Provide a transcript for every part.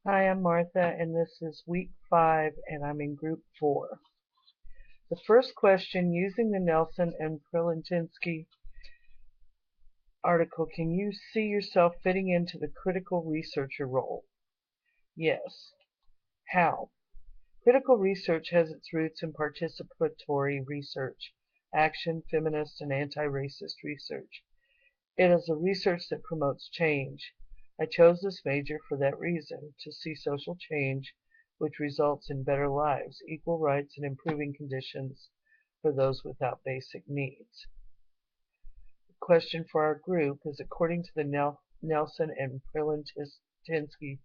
Hi, I'm Martha, and this is week 5, and I'm in group 4. The first question, using the Nelson and Prelitinsky article, can you see yourself fitting into the critical researcher role? Yes. How? Critical research has its roots in participatory research, action, feminist, and anti-racist research. It is a research that promotes change. I chose this major for that reason, to see social change which results in better lives, equal rights, and improving conditions for those without basic needs. The question for our group is, according to the Nelson and Prelitinsky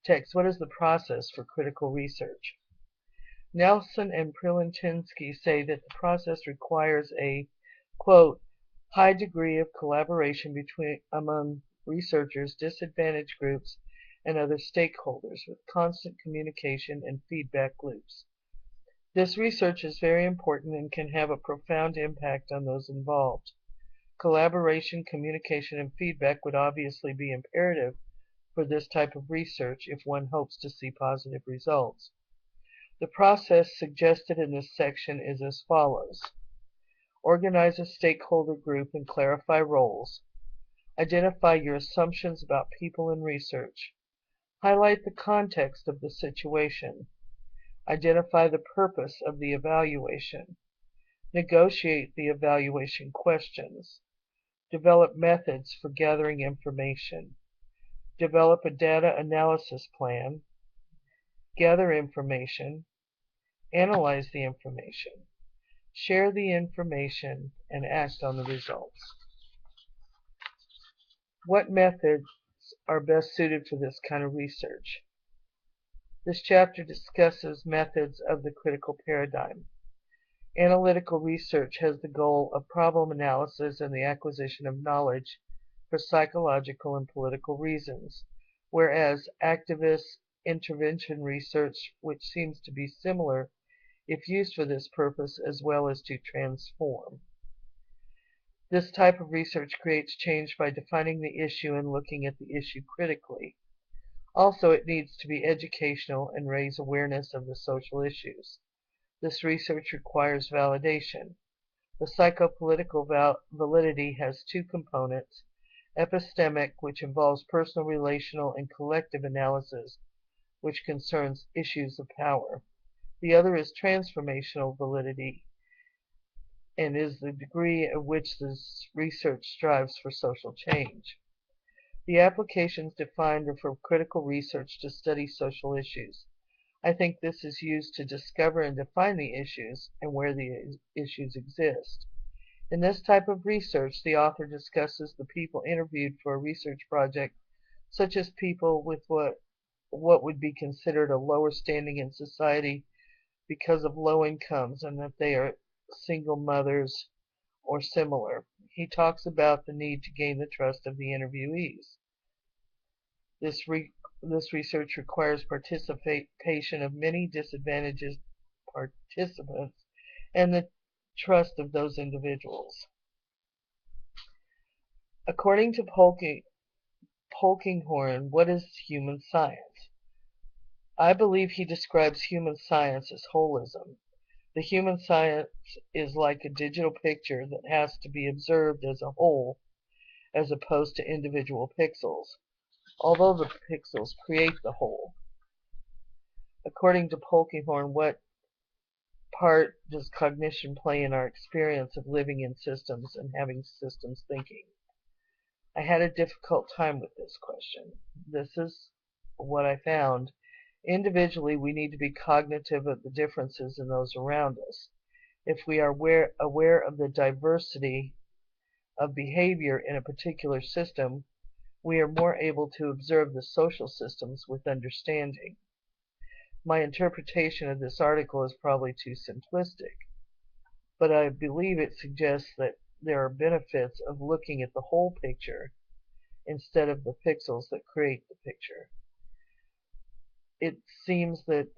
text, what is the process for critical research? Nelson and Prelitinsky say that the process requires a, quote, high degree of collaboration among researchers, disadvantaged groups, and other stakeholders, with constant communication and feedback loops. This research is very important and can have a profound impact on those involved. Collaboration, communication, and feedback would obviously be imperative for this type of research if one hopes to see positive results. The process suggested in this section is as follows. Organize a stakeholder group and clarify roles. Identify your assumptions about people in research. Highlight the context of the situation. Identify the purpose of the evaluation. Negotiate the evaluation questions. Develop methods for gathering information. Develop a data analysis plan. Gather information. Analyze the information. Share the information and act on the results. What methods are best suited for this kind of research? This chapter discusses methods of the critical paradigm. Analytical research has the goal of problem analysis and the acquisition of knowledge for psychological and political reasons, whereas activist intervention research, which seems to be similar if used for this purpose as well as to transform. This type of research creates change by defining the issue and looking at the issue critically. Also, it needs to be educational and raise awareness of the social issues. This research requires validation. The psychopolitical validity has two components: epistemic, which involves personal, relational, and collective analysis, which concerns issues of power. The other is transformational validity, and is the degree at which this research strives for social change. The applications defined are for critical research to study social issues. I think this is used to discover and define the issues and where the issues exist. In this type of research, the author discusses the people interviewed for a research project, such as people with what would be considered a lower standing in society because of low incomes and that they are single mothers or similar. He talks about the need to gain the trust of the interviewees. This research requires participation of many disadvantaged participants and the trust of those individuals. According to Polkinghorne, what is human science? I believe he describes human science as holism. The human science is like a digital picture that has to be observed as a whole as opposed to individual pixels, although the pixels create the whole. According to Polkinghorne, what part does cognition play in our experience of living in systems and having systems thinking? I had a difficult time with this question. This is what I found. Individually, we need to be cognitive of the differences in those around us. If we are aware of the diversity of behavior in a particular system, we are more able to observe the social systems with understanding. My interpretation of this article is probably too simplistic, but I believe it suggests that there are benefits of looking at the whole picture instead of the pixels that create the picture. It seems that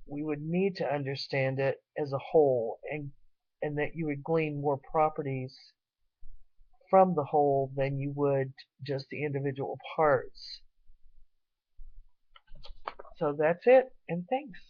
we would need to understand it as a whole, and that you would glean more properties from the whole than you would just the individual parts. So that's it, and thanks.